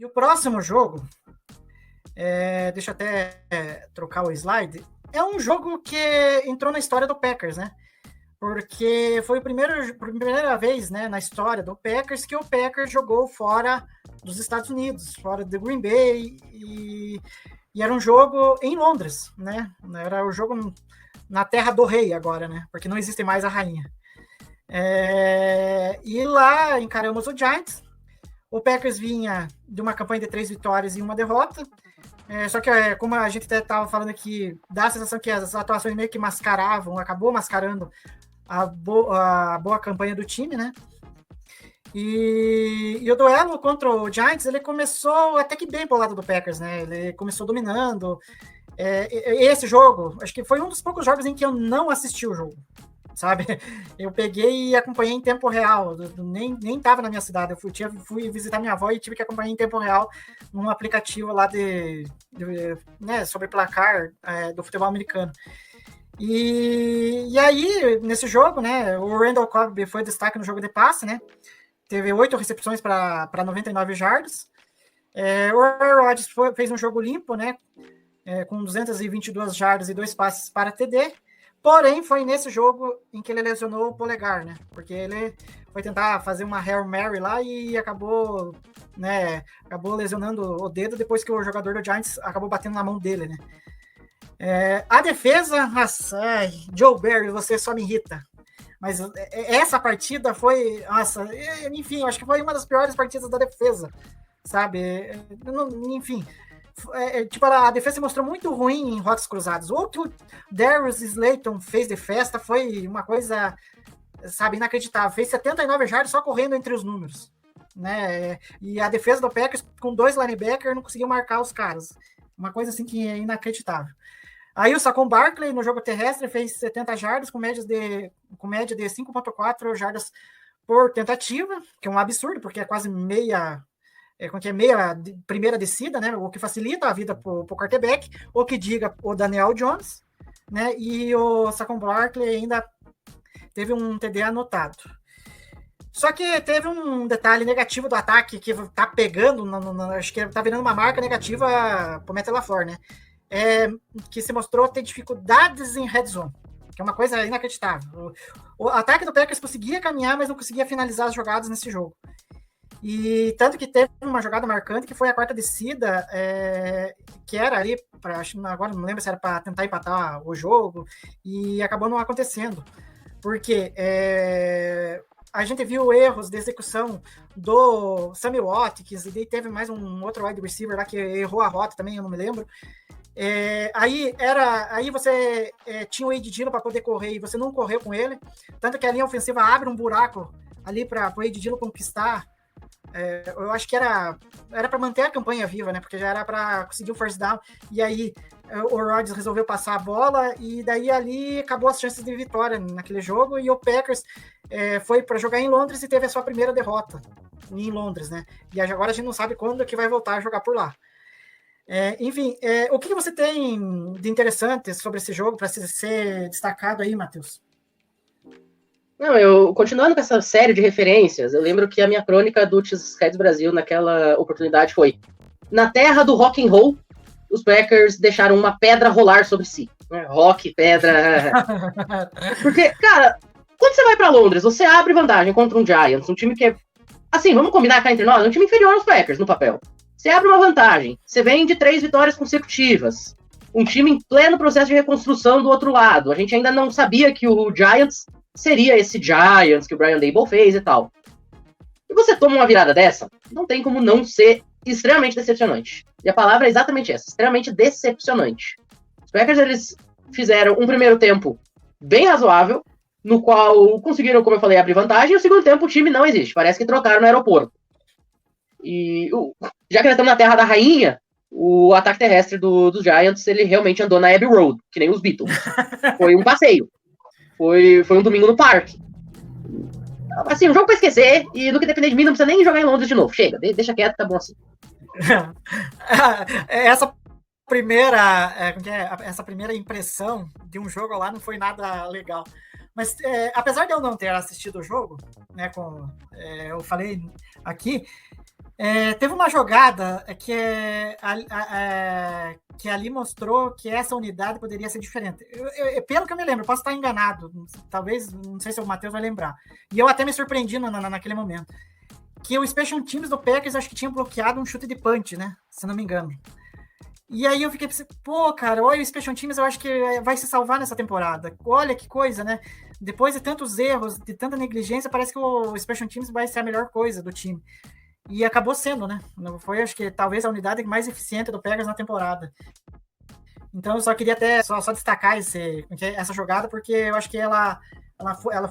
o próximo jogo, deixa eu até trocar o slide, é um jogo que entrou na história do Packers, né? Porque foi a primeira vez, né, na história do Packers que o Packers jogou fora dos Estados Unidos, fora do Green Bay, e era um jogo em Londres, né? Era o jogo na terra do rei agora, né? Porque não existe mais a rainha. E lá encaramos o Giants. O Packers vinha de uma campanha de 3 vitórias e 1 derrota. Só que, como a gente até estava falando aqui, dá a sensação que as atuações meio que acabou mascarando a boa campanha do time, né? E o duelo contra o Giants, ele começou até que bem pro lado do Packers, né? Ele começou dominando. Esse jogo, acho que foi um dos poucos jogos em que eu não assisti o jogo, sabe? Eu peguei e acompanhei em tempo real, nem estava na minha cidade, eu fui visitar minha avó e tive que acompanhar em tempo real num aplicativo lá né, sobre placar do futebol americano. E aí, nesse jogo, né, o Randall Cobb foi destaque no jogo de passe, né? Teve 8 recepções para 99 jardas. O Aaron Rodgers fez um jogo limpo, né? Com 222 jardas e 2 passes para TD. Porém, foi nesse jogo em que ele lesionou o polegar, né? Porque ele foi tentar fazer uma Hail Mary lá e acabou lesionando o dedo depois que o jogador do Giants acabou batendo na mão dele, né? A defesa, nossa, Joe Barry, você só me irrita. Mas essa partida foi, nossa, enfim, eu acho que foi uma das piores partidas da defesa, sabe? Enfim, tipo, a defesa se mostrou muito ruim em rotas cruzadas. O que o Darius Slayton fez de festa foi uma coisa, sabe, inacreditável. Fez 79 jardas só correndo entre os números, né? E a defesa do Packers, com 2 linebackers, não conseguiu marcar os caras. Uma coisa assim que é inacreditável. Aí o Saquon Barkley, no jogo terrestre, fez 70 jardas com média de 5,4 jardas por tentativa, que é um absurdo, porque é quase meia primeira descida, né? O que facilita a vida para o quarterback, ou que diga o Daniel Jones, né? E o Saquon Barkley ainda teve um TD anotado. Só que teve um detalhe negativo do ataque que tá pegando, acho que tá virando uma marca negativa pro Matt LaFleur, né? Que se mostrou ter dificuldades em red zone, que é uma coisa inacreditável. O ataque do Packers conseguia caminhar, mas não conseguia finalizar as jogadas nesse jogo. E tanto que teve uma jogada marcante, que foi a 4ª descida, que era ali, agora não lembro se era para tentar empatar o jogo, e acabou não acontecendo. Porque a gente viu erros de execução do Sammy Watkins, e teve mais um outro wide receiver lá que errou a rota também, eu não me lembro. Aí você tinha o Ed Dillon para poder correr e você não correu com ele, tanto que a linha ofensiva abre um buraco ali para o Ed Dillon conquistar. Eu acho que era para manter a campanha viva, né? Porque já era para conseguir o first down, e aí o Rodgers resolveu passar a bola, e daí ali acabou as chances de vitória naquele jogo, e o Packers foi para jogar em Londres e teve a sua primeira derrota em Londres, né? E agora a gente não sabe quando que vai voltar a jogar por lá. Enfim, o que você tem de interessante sobre esse jogo para ser destacado aí, Matheus? Não, eu continuando com essa série de referências, eu lembro que a minha crônica do Cheeseheads Brasil naquela oportunidade foi: na terra do rock and roll, os Packers deixaram uma pedra rolar sobre si. Rock, pedra. Porque, cara, quando você vai pra Londres, você abre vantagem contra um Giants, um time que é, assim, vamos combinar cá entre nós, é um time inferior aos Packers no papel. Você abre uma vantagem, você vem de 3 vitórias consecutivas, um time em pleno processo de reconstrução do outro lado. A gente ainda não sabia que o Giants seria esse Giants que o Brian Daboll fez e tal. E você toma uma virada dessa, não tem como não ser extremamente decepcionante. E a palavra é exatamente essa, extremamente decepcionante. Os Packers, eles fizeram um primeiro tempo bem razoável, no qual conseguiram, como eu falei, abrir vantagem, e o segundo tempo o time não existe, parece que trocaram no aeroporto. E já que nós estamos na terra da rainha, o ataque terrestre dos Giants, ele realmente andou na Abbey Road, que nem os Beatles. Foi um passeio. Foi um domingo no parque. Assim, um jogo pra esquecer, e do que depender de mim, não precisa nem jogar em Londres de novo. Chega, deixa quieto, tá bom assim. Essa primeira impressão de um jogo lá não foi nada legal. Mas apesar de eu não ter assistido o jogo, né, eu falei aqui, Teve uma jogada que ali mostrou que essa unidade poderia ser diferente. Pelo que eu me lembro, posso estar enganado, talvez, não sei se o Matheus vai lembrar. E eu até me surpreendi naquele momento. Que o Special Teams do Packers acho que tinha bloqueado um chute de punch, né? Se não me engano. E aí eu fiquei pensando, pô, cara, olha, o Special Teams eu acho que vai se salvar nessa temporada. Olha que coisa, né? Depois de tantos erros, de tanta negligência, parece que o Special Teams vai ser a melhor coisa do time. E acabou sendo, né? Foi, acho que, talvez a unidade mais eficiente do Packers na temporada. Então, eu só queria até só destacar essa jogada, porque eu acho que ela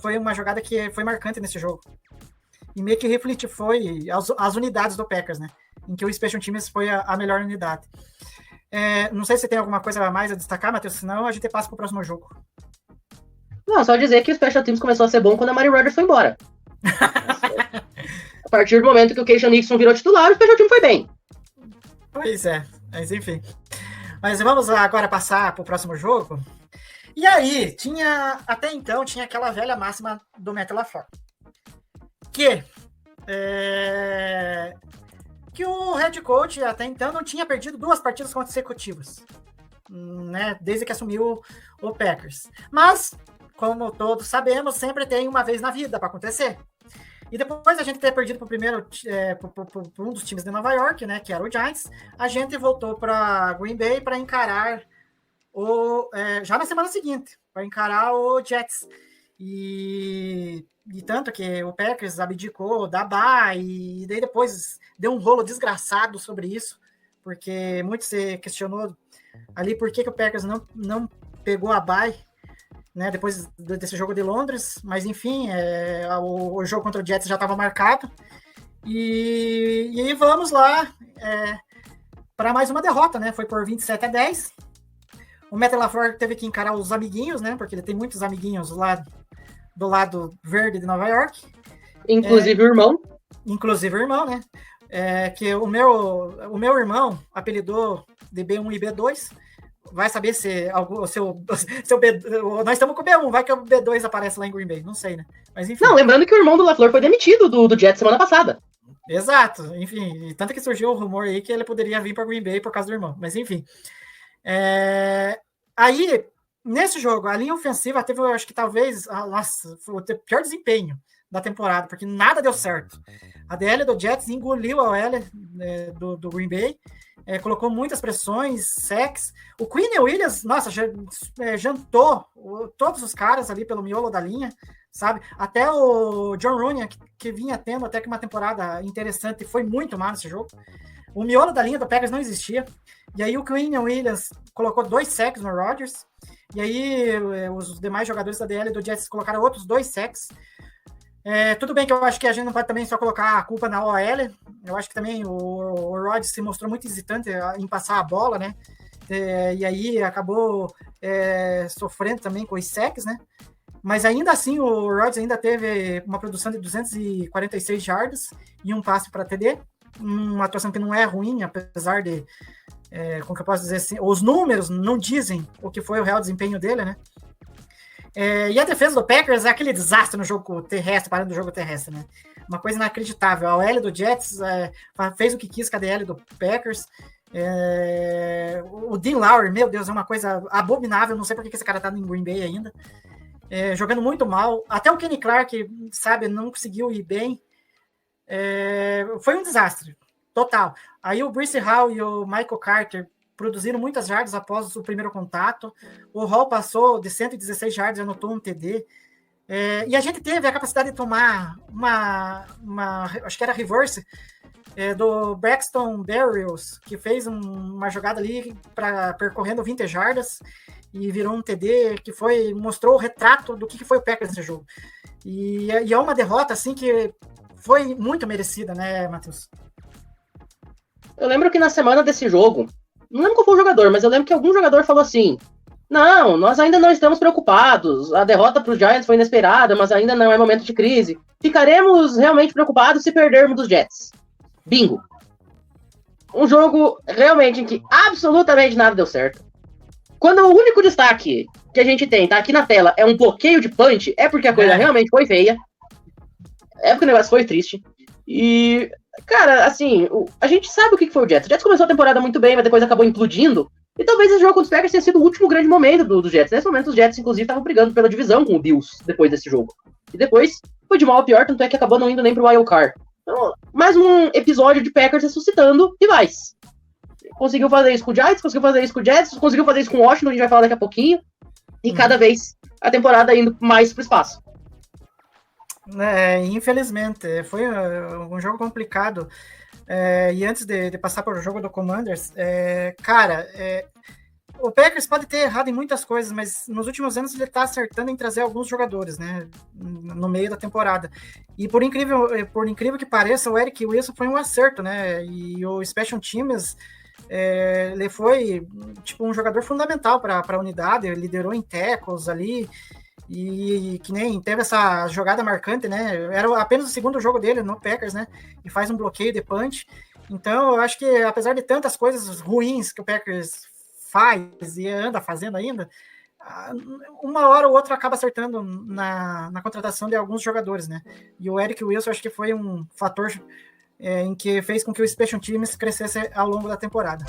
foi uma jogada que foi marcante nesse jogo. E meio que foi as unidades do Packers, né? Em que o Special Teams foi a melhor unidade. Não sei se tem alguma coisa a mais a destacar, Matheus, senão a gente passa para o próximo jogo. Não, só dizer que o Special Teams começou a ser bom quando a Mari Rodgers foi embora. A partir do momento que o Keisha Nixon virou titular, o Special Team foi bem. Pois é, mas enfim. Mas vamos agora passar para o próximo jogo. E aí, até então, tinha aquela velha máxima do Matt LaFleur. Que o head coach até então não tinha perdido 2 partidas consecutivas, né, desde que assumiu o Packers. Mas, como todos sabemos, sempre tem uma vez na vida para acontecer. E depois da gente ter perdido por um dos times de Nova York, né, que era o Giants, a gente voltou para Green Bay para encarar já na semana seguinte, para encarar o Jets. E tanto que o Packers abdicou da bye, e daí depois deu um rolo desgraçado sobre isso, porque muito se questionou ali por que o Packers não pegou a bye, né, depois desse jogo de Londres, mas enfim, o jogo contra o Jets já estava marcado, e aí vamos lá para mais uma derrota, né, foi por 27-10, o Matt LaFleur teve que encarar os amiguinhos, né, porque ele tem muitos amiguinhos lá do lado verde de Nova York. Inclusive o irmão. Inclusive o irmão, né, que o meu irmão apelidou de B1 e B2, vai saber se o seu nós estamos com o B1, vai que o B2 aparece lá em Green Bay, não sei, né? Mas enfim. Não, lembrando que o irmão do LaFleur foi demitido do Jets semana passada. Exato, enfim, tanto que surgiu o rumor aí que ele poderia vir para Green Bay por causa do irmão, mas enfim. Aí, nesse jogo, a linha ofensiva teve, eu acho que talvez, foi o pior desempenho da temporada, porque nada deu certo. A DL do Jets engoliu a OL do Green Bay, colocou muitas pressões, sacks. O Quinn Williams, nossa, jantou todos os caras ali pelo miolo da linha, sabe? Até o John Runyan, que vinha tendo até que uma temporada interessante, foi muito mal nesse jogo. O miolo da linha do Packers não existia. E aí o Quinn Williams colocou 2 sacks no Rodgers. E aí os demais jogadores da DL do Jets colocaram outros 2 sacks. Tudo bem que eu acho que a gente não pode também só colocar a culpa na OL. Eu acho que também o Rodgers se mostrou muito hesitante em passar a bola, né? E aí acabou sofrendo também com os sacks, né? Mas ainda assim o Rodgers ainda teve uma produção de 246 jardas e um passe para TD. Uma atuação que não é ruim, apesar de, como que eu posso dizer assim, os números não dizem o que foi o real desempenho dele, né? E a defesa do Packers é aquele desastre no jogo terrestre, parando do jogo terrestre, né? Uma coisa inacreditável. A OL do Jets fez o que quis com a DL do Packers. O Dean Lowry, meu Deus, é uma coisa abominável. Não sei por que esse cara tá em Green Bay ainda. Jogando muito mal. Até o Kenny Clark, sabe, não conseguiu ir bem. Foi um desastre total. Aí o Breece Hall e o Michael Carter produziram muitas jardas após o primeiro contato. O Hall passou de 116 jardas e anotou um TD. E a gente teve a capacidade de tomar uma acho que era reverse, do Braxton Berrios, que fez uma jogada ali percorrendo 20 jardas e virou um TD que mostrou o retrato do que foi o Packers nesse jogo. E é uma derrota assim que foi muito merecida, né, Matheus? Eu lembro que na semana desse jogo, não lembro qual foi o jogador, mas eu lembro que algum jogador falou assim: não, nós ainda não estamos preocupados, a derrota para os Giants foi inesperada, mas ainda não é momento de crise. Ficaremos realmente preocupados se perdermos dos Jets. Bingo. Um jogo realmente em que absolutamente nada deu certo. Quando o único destaque que a gente tem, tá aqui na tela, é um bloqueio de punch, é porque a coisa realmente foi feia. época o negócio foi triste. E, cara, assim, a gente sabe o que foi o Jets. O Jets começou a temporada muito bem, mas depois acabou implodindo. E talvez esse jogo contra os Packers tenha sido o último grande momento do Jets. Nesse momento, os Jets, inclusive, estavam brigando pela divisão com o Bills depois desse jogo. E depois foi de mal a pior, tanto é que acabou não indo nem pro Wild Card. Então, mais um episódio de Packers ressuscitando rivais. Conseguiu fazer isso com o Giants, conseguiu fazer isso com o Jets, conseguiu fazer isso com o Washington, a gente vai falar daqui a pouquinho. E cada vez a temporada indo mais pro espaço. Infelizmente, foi um jogo complicado. E antes de passar para o jogo do Commanders, o Packers pode ter errado em muitas coisas, mas nos últimos anos ele está acertando em trazer alguns jogadores, né, no meio da temporada. E por incrível que pareça, o Eric Wilson foi um acerto, né, e o Special Teams ele foi tipo um jogador fundamental para a unidade, ele liderou em tackles ali, e que nem teve essa jogada marcante, né, era apenas o segundo jogo dele no Packers, né, e faz um bloqueio de punch. Então eu acho que apesar de tantas coisas ruins que o Packers faz e anda fazendo ainda, uma hora ou outra acaba acertando na contratação de alguns jogadores, né? E o Eric Wilson acho que foi um fator em que fez com que o Special Teams crescesse ao longo da temporada.